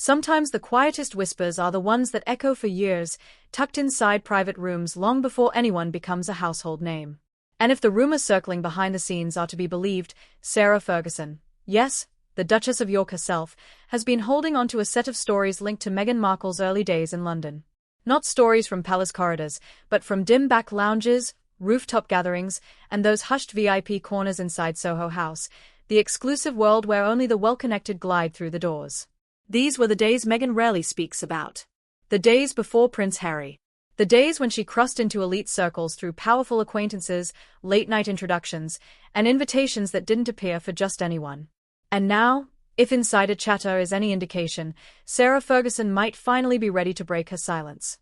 Sometimes the quietest whispers are the ones that echo for years, tucked inside private rooms long before anyone becomes a household name. And if the rumors circling behind the scenes are to be believed, Sarah Ferguson, yes, the Duchess of York herself, has been holding on to a set of stories linked to Meghan Markle's early days in London. Not stories from palace corridors, but from dim back lounges, rooftop gatherings, and those hushed VIP corners inside Soho House, the exclusive world where only the well-connected glide through the doors. These were the days Meghan rarely speaks about. The days before Prince Harry. The days when she crossed into elite circles through powerful acquaintances, late-night introductions, and invitations that didn't appear for just anyone. And now, if insider chatter is any indication, Sarah Ferguson might finally be ready to break her silence.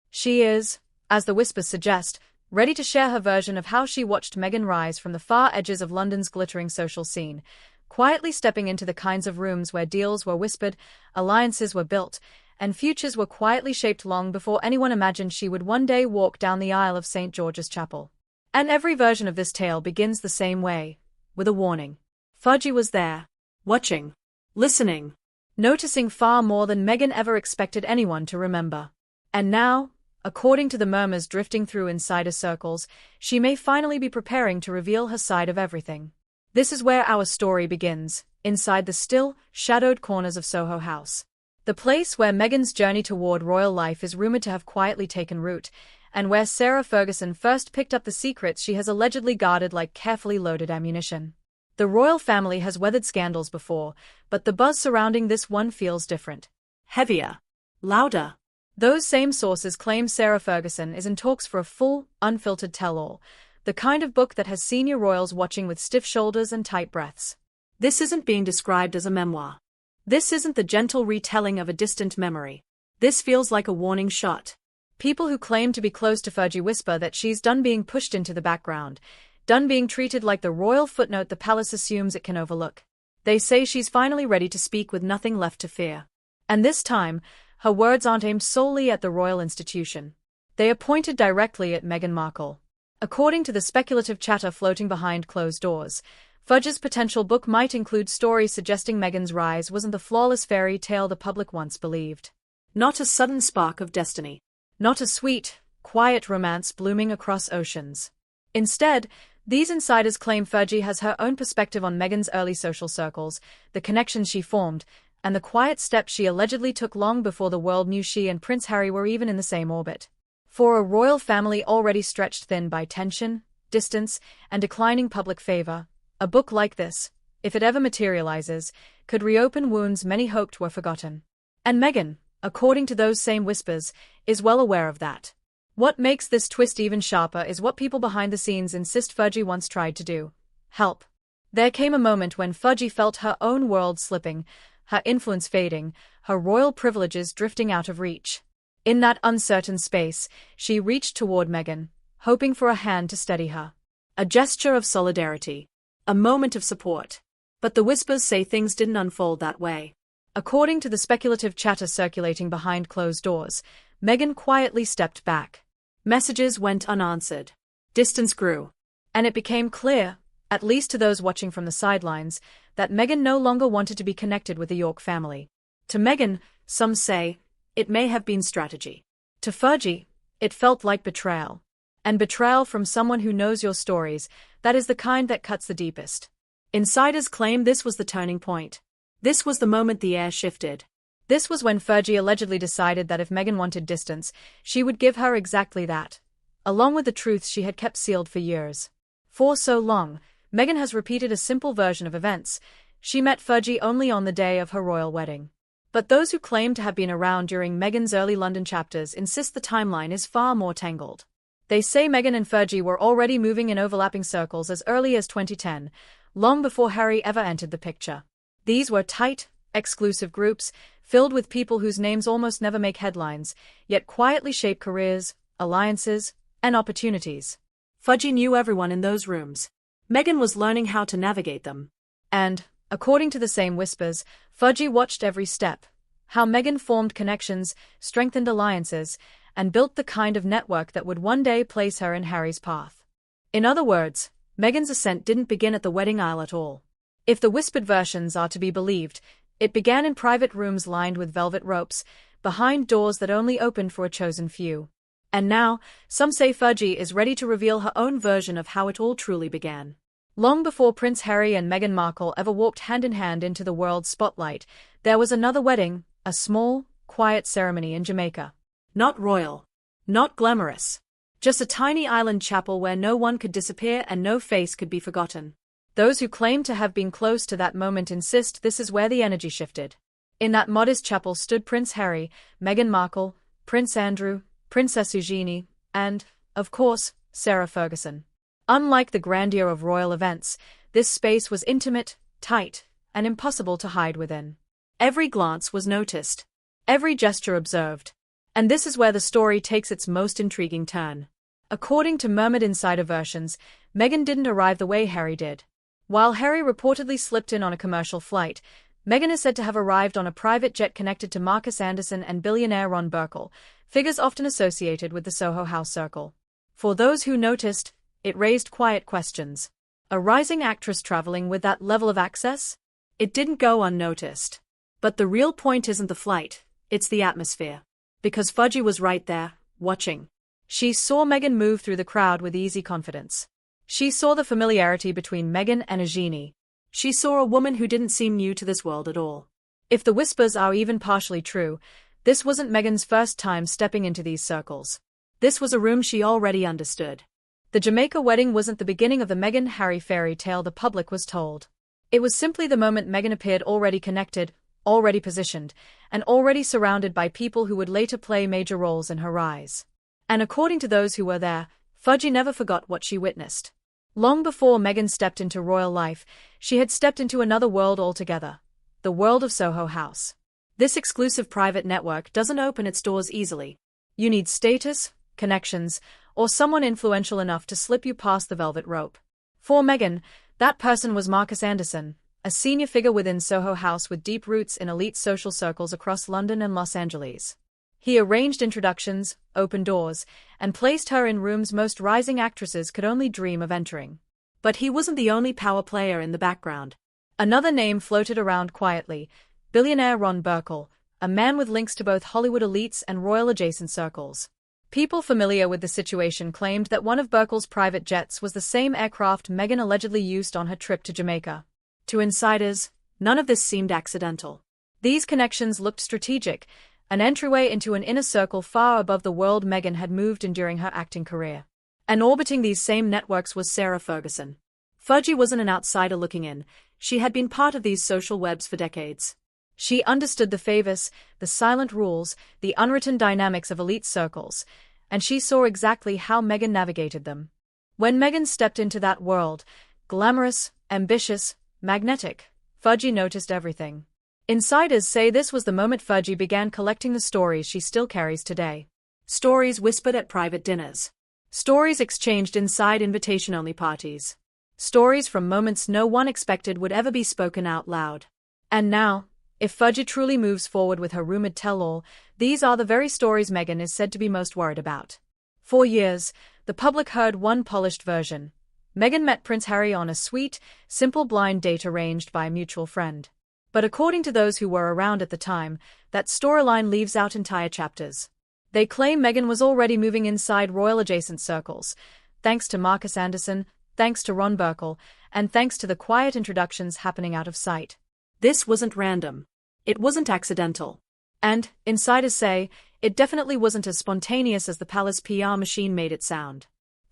She is, as the whispers suggest, ready to share her version of how she watched Meghan rise from the far edges of London's glittering social scene, quietly stepping into the kinds of rooms where deals were whispered, alliances were built, and futures were quietly shaped long before anyone imagined she would one day walk down the aisle of St. George's Chapel. And every version of this tale begins the same way, with a warning. Fergie was there, watching, listening, noticing far more than Meghan ever expected anyone to remember. And now, according to the murmurs drifting through insider circles, she may finally be preparing to reveal her side of everything. This is where our story begins, inside the still, shadowed corners of Soho House. The place where Meghan's journey toward royal life is rumored to have quietly taken root, and where Sarah Ferguson first picked up the secrets she has allegedly guarded like carefully loaded ammunition. The royal family has weathered scandals before, but the buzz surrounding this one feels different. Heavier. Louder. Those same sources claim Sarah Ferguson is in talks for a full, unfiltered tell-all, the kind of book that has senior royals watching with stiff shoulders and tight breaths. This isn't being described as a memoir. This isn't the gentle retelling of a distant memory. This feels like a warning shot. People who claim to be close to Fergie whisper that she's done being pushed into the background, done being treated like the royal footnote the palace assumes it can overlook. They say she's finally ready to speak with nothing left to fear. And this time, her words aren't aimed solely at the royal institution. They are pointed directly at Meghan Markle. According to the speculative chatter floating behind closed doors, Fergie's potential book might include stories suggesting Meghan's rise wasn't the flawless fairy tale the public once believed. Not a sudden spark of destiny. Not a sweet, quiet romance blooming across oceans. Instead, these insiders claim Fergie has her own perspective on Meghan's early social circles, the connections she formed, and the quiet steps she allegedly took long before the world knew she and Prince Harry were even in the same orbit. For a royal family already stretched thin by tension, distance, and declining public favor, a book like this, if it ever materializes, could reopen wounds many hoped were forgotten. And Meghan, according to those same whispers, is well aware of that. What makes this twist even sharper is what people behind the scenes insist Fergie once tried to do: help. There came a moment when Fergie felt her own world slipping, her influence fading, her royal privileges drifting out of reach. In that uncertain space, she reached toward Meghan, hoping for a hand to steady her. A gesture of solidarity. A moment of support. But the whispers say things didn't unfold that way. According to the speculative chatter circulating behind closed doors, Meghan quietly stepped back. Messages went unanswered. Distance grew. And it became clear, at least to those watching from the sidelines, that Meghan no longer wanted to be connected with the York family. To Meghan, some say, it may have been strategy. To Fergie, it felt like betrayal. And betrayal from someone who knows your stories, that is the kind that cuts the deepest. Insiders claim this was the turning point. This was the moment the air shifted. This was when Fergie allegedly decided that if Meghan wanted distance, she would give her exactly that, along with the truths she had kept sealed for years. For so long, Meghan has repeated a simple version of events. She met Fergie only on the day of her royal wedding. But those who claim to have been around during Meghan's early London chapters insist the timeline is far more tangled. They say Meghan and Fergie were already moving in overlapping circles as early as 2010, long before Harry ever entered the picture. These were tight, exclusive groups, filled with people whose names almost never make headlines, yet quietly shape careers, alliances, and opportunities. Fergie knew everyone in those rooms. Meghan was learning how to navigate them. And, according to the same whispers, Fergie watched every step. How Meghan formed connections, strengthened alliances, and built the kind of network that would one day place her in Harry's path. In other words, Meghan's ascent didn't begin at the wedding aisle at all. If the whispered versions are to be believed, It began in private rooms lined with velvet ropes, behind doors that only opened for a chosen few. And now, some say Fergie is ready to reveal her own version of how it all truly began. Long before Prince Harry and Meghan Markle ever walked hand in hand into the world's spotlight, there was another wedding, a small, quiet ceremony in Jamaica. Not royal. Not glamorous. Just a tiny island chapel where no one could disappear and no face could be forgotten. Those who claim to have been close to that moment insist this is where the energy shifted. In that modest chapel stood Prince Harry, Meghan Markle, Prince Andrew, Princess Eugenie, and, of course, Sarah Ferguson. Unlike the grandeur of royal events, this space was intimate, tight, and impossible to hide within. Every glance was noticed. Every gesture observed. And this is where the story takes its most intriguing turn. According to murmured insider versions, Meghan didn't arrive the way Harry did. While Harry reportedly slipped in on a commercial flight, Meghan is said to have arrived on a private jet connected to Marcus Anderson and billionaire Ron Burkle, figures often associated with the Soho House circle. For those who noticed, it raised quiet questions. A rising actress traveling with that level of access? It didn't go unnoticed. But the real point isn't the flight, it's the atmosphere. Because Fergie was right there, watching. She saw Meghan move through the crowd with easy confidence. She saw the familiarity between Meghan and Eugenie. She saw a woman who didn't seem new to this world at all. If the whispers are even partially true, this wasn't Meghan's first time stepping into these circles. This was a room she already understood. The Jamaica wedding wasn't the beginning of the Meghan-Harry fairy tale the public was told. It was simply the moment Meghan appeared already connected, already positioned, and already surrounded by people who would later play major roles in her rise. And according to those who were there, Fergie never forgot what she witnessed. Long before Meghan stepped into royal life, she had stepped into another world altogether. The world of Soho House. This exclusive private network doesn't open its doors easily. You need status, connections, or someone influential enough to slip you past the velvet rope. For Meghan, that person was Marcus Anderson, a senior figure within Soho House with deep roots in elite social circles across London and Los Angeles. He arranged introductions, opened doors, and placed her in rooms most rising actresses could only dream of entering. But he wasn't the only power player in the background. Another name floated around quietly, billionaire Ron Burkle, a man with links to both Hollywood elites and royal-adjacent circles. People familiar with the situation claimed that one of Burkle's private jets was the same aircraft Meghan allegedly used on her trip to Jamaica. To insiders, none of this seemed accidental. These connections looked strategic, an entryway into an inner circle far above the world Meghan had moved in during her acting career. And orbiting these same networks was Sarah Ferguson. Fergie wasn't an outsider looking in, she had been part of these social webs for decades. She understood the favors, the silent rules, the unwritten dynamics of elite circles, and she saw exactly how Meghan navigated them. When Meghan stepped into that world, glamorous, ambitious, magnetic, Fergie noticed everything. Insiders say this was the moment Fergie began collecting the stories she still carries today. Stories whispered at private dinners. Stories exchanged inside invitation-only parties. Stories from moments no one expected would ever be spoken out loud. And now, if Fergie truly moves forward with her rumored tell-all, these are the very stories Meghan is said to be most worried about. For years, the public heard one polished version. Meghan met Prince Harry on a sweet, simple blind date arranged by a mutual friend. But according to those who were around at the time, that storyline leaves out entire chapters. They claim Meghan was already moving inside royal-adjacent circles, thanks to Marcus Anderson, thanks to Ron Burkle, and thanks to the quiet introductions happening out of sight. This wasn't random. It wasn't accidental. And, insiders say, it definitely wasn't as spontaneous as the palace PR machine made it sound.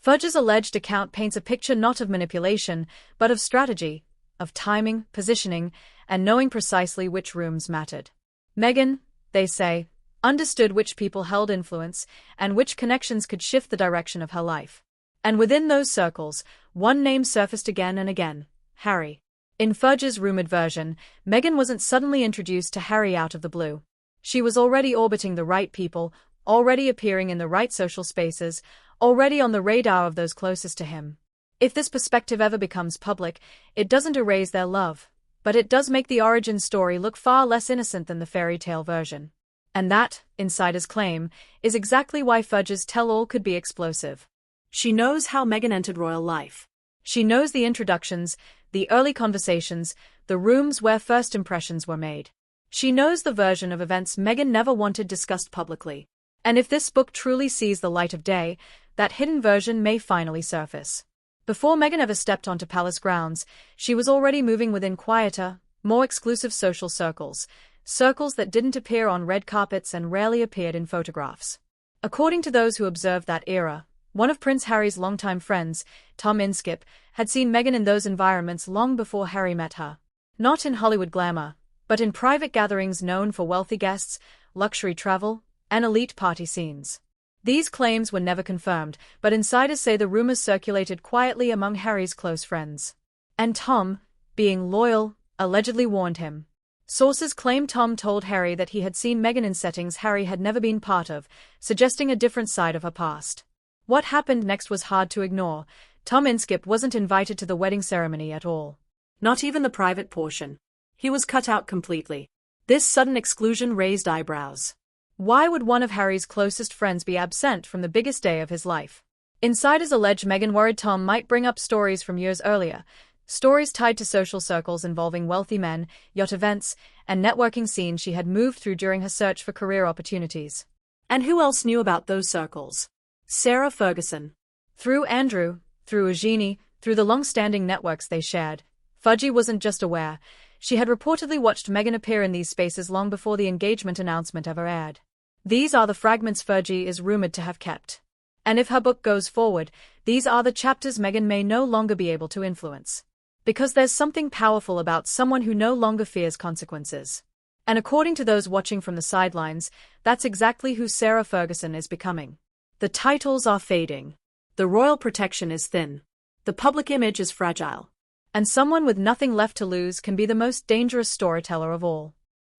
Fergie's alleged account paints a picture not of manipulation, but of strategy, of timing, positioning, and knowing precisely which rooms mattered. Meghan, they say, understood which people held influence, and which connections could shift the direction of her life. And within those circles, one name surfaced again and again: Harry. In Fergie's rumored version, Meghan wasn't suddenly introduced to Harry out of the blue. She was already orbiting the right people, already appearing in the right social spaces, already on the radar of those closest to him. If this perspective ever becomes public, it doesn't erase their love, but it does make the origin story look far less innocent than the fairy tale version. And that, insiders claim, is exactly why Fergie's tell-all could be explosive. She knows how Meghan entered royal life. She knows the introductions, the early conversations, the rooms where first impressions were made. She knows the version of events Meghan never wanted discussed publicly. And if this book truly sees the light of day, that hidden version may finally surface. Before Meghan ever stepped onto palace grounds, she was already moving within quieter, more exclusive social circles, circles that didn't appear on red carpets and rarely appeared in photographs. According to those who observed that era, one of Prince Harry's longtime friends, Tom Inskip, had seen Meghan in those environments long before Harry met her. Not in Hollywood glamour, but in private gatherings known for wealthy guests, luxury travel, and elite party scenes. These claims were never confirmed, but insiders say the rumors circulated quietly among Harry's close friends. And Tom, being loyal, allegedly warned him. Sources claim Tom told Harry that he had seen Meghan in settings Harry had never been part of, suggesting a different side of her past. What happened next was hard to ignore. Tom Inskip wasn't invited to the wedding ceremony at all. Not even the private portion. He was cut out completely. This sudden exclusion raised eyebrows. Why would one of Harry's closest friends be absent from the biggest day of his life? Insiders allege Meghan worried Tom might bring up stories from years earlier, stories tied to social circles involving wealthy men, yacht events, and networking scenes she had moved through during her search for career opportunities. And who else knew about those circles? Sarah Ferguson. Through Andrew, through Eugenie, through the long-standing networks they shared, Fergie wasn't just aware. She had reportedly watched Meghan appear in these spaces long before the engagement announcement ever aired. These are the fragments Fergie is rumored to have kept. And if her book goes forward, these are the chapters Meghan may no longer be able to influence. Because there's something powerful about someone who no longer fears consequences. And according to those watching from the sidelines, that's exactly who Sarah Ferguson is becoming. The titles are fading. The royal protection is thin. The public image is fragile. And someone with nothing left to lose can be the most dangerous storyteller of all.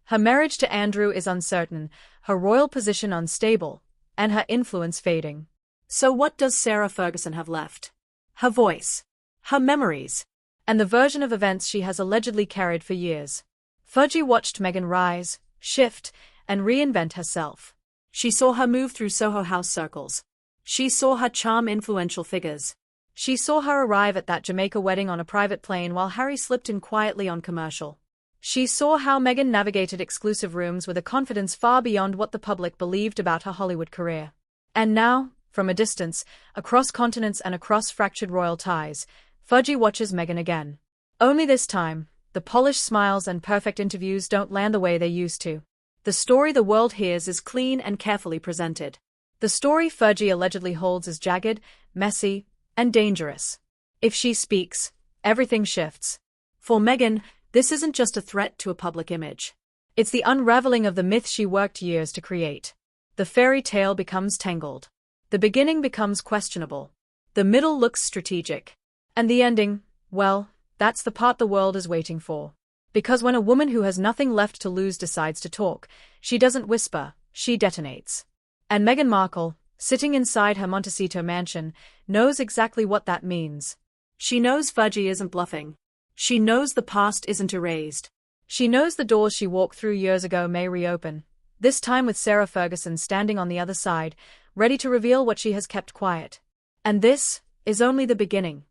Her marriage to Andrew is uncertain, her royal position unstable, and her influence fading. So what does Sarah Ferguson have left? Her voice. Her memories. And the version of events she has allegedly carried for years. Fergie watched Meghan rise, shift, and reinvent herself. She saw her move through Soho House circles. She saw her charm influential figures. She saw her arrive at that Jamaica wedding on a private plane while Harry slipped in quietly on commercial. She saw how Meghan navigated exclusive rooms with a confidence far beyond what the public believed about her Hollywood career. And now, from a distance, across continents and across fractured royal ties, Fergie watches Meghan again. Only this time, the polished smiles and perfect interviews don't land the way they used to. The story the world hears is clean and carefully presented. The story Fergie allegedly holds is jagged, messy, and dangerous. If she speaks, everything shifts. For Meghan, this isn't just a threat to a public image. It's the unraveling of the myth she worked years to create. The fairy tale becomes tangled. The beginning becomes questionable. The middle looks strategic. And the ending, well, that's the part the world is waiting for. Because when a woman who has nothing left to lose decides to talk, she doesn't whisper, she detonates. And Meghan Markle, sitting inside her Montecito mansion, knows exactly what that means. She knows Fergie isn't bluffing. She knows the past isn't erased. She knows the doors she walked through years ago may reopen, this time with Sarah Ferguson standing on the other side, ready to reveal what she has kept quiet. And this is only the beginning.